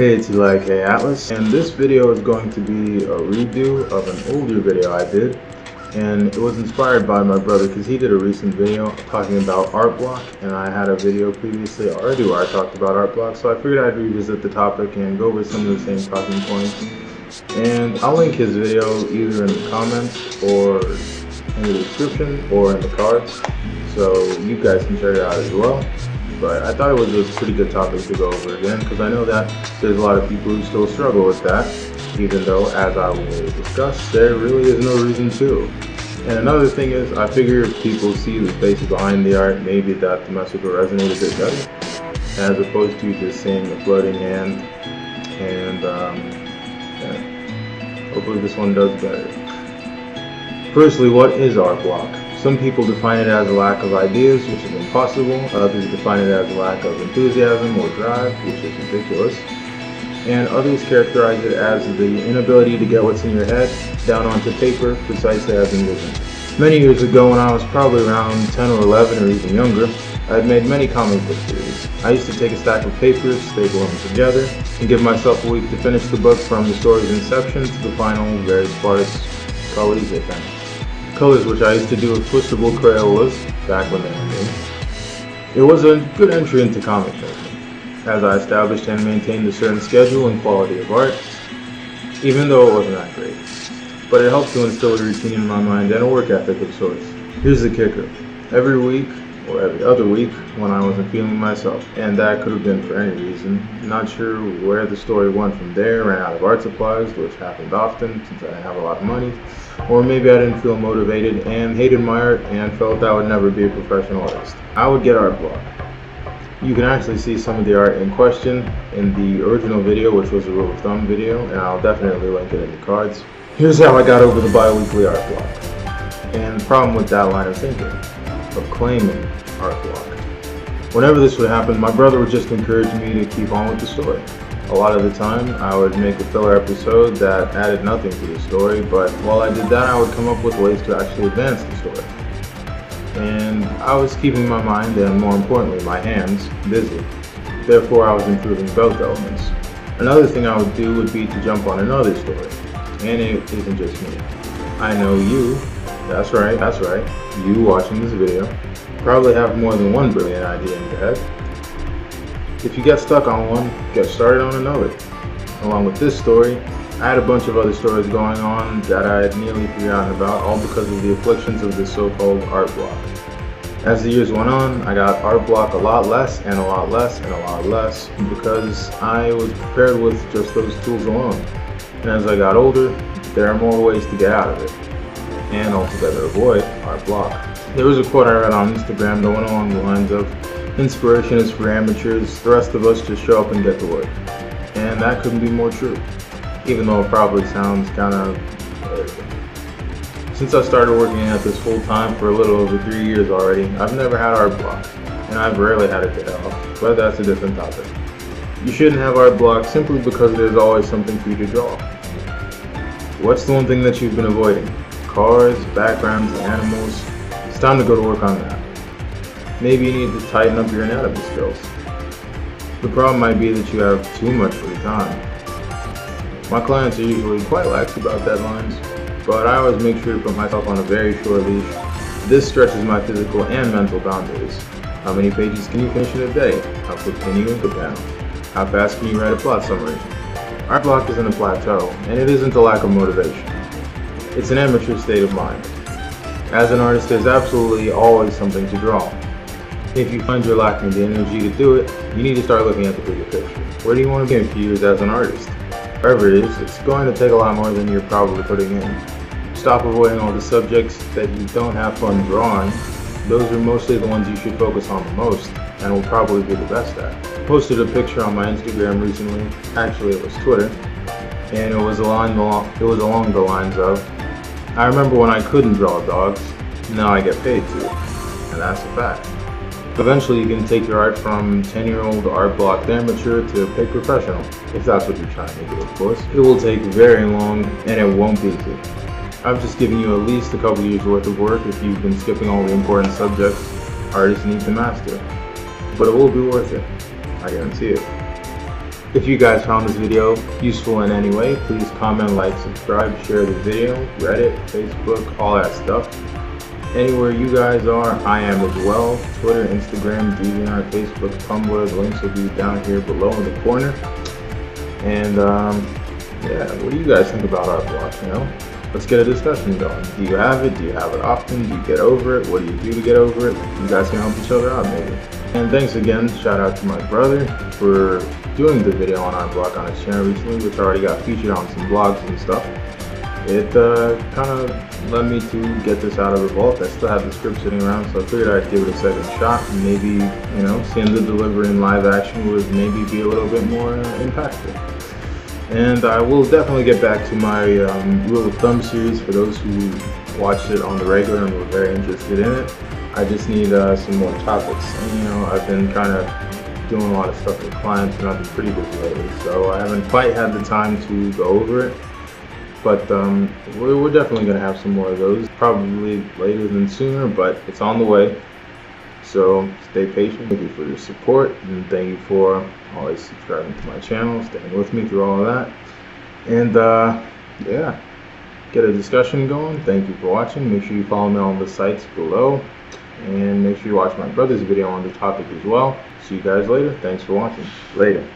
Hey, it's like Hey Atlas, and this video is going to be a redo of an older video I did, and it was inspired by my brother because he did a recent video talking about art block, and I had a video previously already where I talked about art block, so I figured I'd revisit the topic and go over some of the same talking points. And I'll link his video either in the comments or in the description or in the cards, so you guys can check it out as well. But I thought it was a pretty good topic to go over again, because I know that there's a lot of people who still struggle with that, even though, as I will discuss, there really is no reason to. And another thing is, I figure if people see the face behind the art, maybe that message will resonate a bit better, as opposed to just seeing the floating hand. And yeah, hopefully this one does better. Firstly, what is art block? Some people define it as a lack of ideas, which is impossible. Others define it as a lack of enthusiasm or drive, which is ridiculous. And others characterize it as the inability to get what's in your head down onto paper precisely as envisioned. Many years ago, when I was probably around 10 or 11 or even younger, I had made many comic book theories. I used to take a stack of papers, staple them together, and give myself a week to finish the book from the story's inception to the final various parts, colors, if any. Colors which I used to do with twistable Crayolas back when they were new. It was a good entry into comic making, as I established and maintained a certain schedule and quality of art, even though it wasn't that great. But it helped to instill a routine in my mind and a work ethic of sorts. Here's the kicker. Every week, or every other week, when I wasn't feeling myself, and that could have been for any reason, not sure where the story went from there, ran out of art supplies, which happened often since I didn't have a lot of money, or maybe I didn't feel motivated and hated my art and felt I would never be a professional artist, I would get art block. You can actually see some of the art in question in the original video, which was a rule of thumb video, and I'll definitely link it in the cards. Here's how I got over the bi-weekly art block. And the problem with that line of thinking, of claiming art block. Whenever this would happen, my brother would just encourage me to keep on with the story. A lot of the time, I would make a filler episode that added nothing to the story, but while I did that, I would come up with ways to actually advance the story. And I was keeping my mind, and more importantly, my hands, busy. Therefore, I was improving both elements. Another thing I would do would be to jump on another story. And it isn't just me. I know you, that's right, you watching this video, probably have more than one brilliant idea in your head. If you get stuck on one, get started on another. Along with this story, I had a bunch of other stories going on that I had nearly forgotten about, all because of the afflictions of this so-called art block. As the years went on, I got art block a lot less and a lot less and a lot less because I was prepared with just those tools alone. And as I got older, there are more ways to get out of it and altogether avoid art block. There was a quote I read on Instagram that went along the lines of, "Inspiration is for amateurs, the rest of us just show up and get to work." And that couldn't be more true, even though it probably sounds kind of arrogant. Since I started working at this full time for a little over 3 years already, I've never had art block, and I've rarely had it to hell, but that's a different topic. You shouldn't have art block simply because there's always something for you to draw. What's the one thing that you've been avoiding? Cars, backgrounds, animals. It's time to go to work on that. Maybe you need to tighten up your anatomy skills. The problem might be that you have too much free time. My clients are usually quite lax about deadlines, but I always make sure to put myself on a very short leash. This stretches my physical and mental boundaries. How many pages can you finish in a day? How quick can you ink a panel? How fast can you write a plot summary? Art block isn't a plateau, and it isn't a lack of motivation. It's an amateur state of mind. As an artist, there's absolutely always something to draw. If you find you're lacking the energy to do it, you need to start looking at the bigger picture. Where do you want to be in a few years as an artist? Wherever it is, it's going to take a lot more than you're probably putting in. Stop avoiding all the subjects that you don't have fun drawing. Those are mostly the ones you should focus on the most, and will probably be the best at. I posted a picture on my Instagram recently, actually it was Twitter, and it was along the lines of, "I remember when I couldn't draw dogs, now I get paid to." And that's a fact. Eventually you can take your art from 10-year-old art block amateur to big professional, if that's what you're trying to do, of course. It will take very long, and it won't be easy. I've just given you at least a couple years worth of work if you've been skipping all the important subjects artists need to master. But it will be worth it. I guarantee it. If you guys found this video useful in any way, please comment, like, subscribe, share the video, Reddit, Facebook, all that stuff. Anywhere you guys are, I am as well. Twitter, Instagram, DeviantArt, Facebook, Tumblr. The links will be down here below in the corner. And yeah, what do you guys think about art block? You know, let's get a discussion going. Do you have it? Do you have it often? Do you get over it? What do you do to get over it? You guys can help each other out maybe. And thanks again, shout out to my brother for doing the video on art block on his channel recently, which already got featured on some blogs and stuff. It kind of led me to get this out of the vault. I still have the script sitting around, so I figured I'd give it a second shot, and maybe, you know, seeing the delivery in live action would maybe be a little bit more impactful. And I will definitely get back to my rule of thumb series for those who watched it on the regular and were very interested in it. I just need some more topics. And, you know, I've been kind of doing a lot of stuff with clients, and I've been pretty busy lately, so I haven't quite had the time to go over it. But we're definitely going to have some more of those, probably later than sooner, but it's on the way. So stay patient. Thank you for your support, and thank you for always subscribing to my channel, staying with me through all of that. And yeah, get a discussion going. Thank you for watching. Make sure you follow me on the sites below, and make sure you watch my brother's video on the topic as well. See you guys later. Thanks for watching. Later.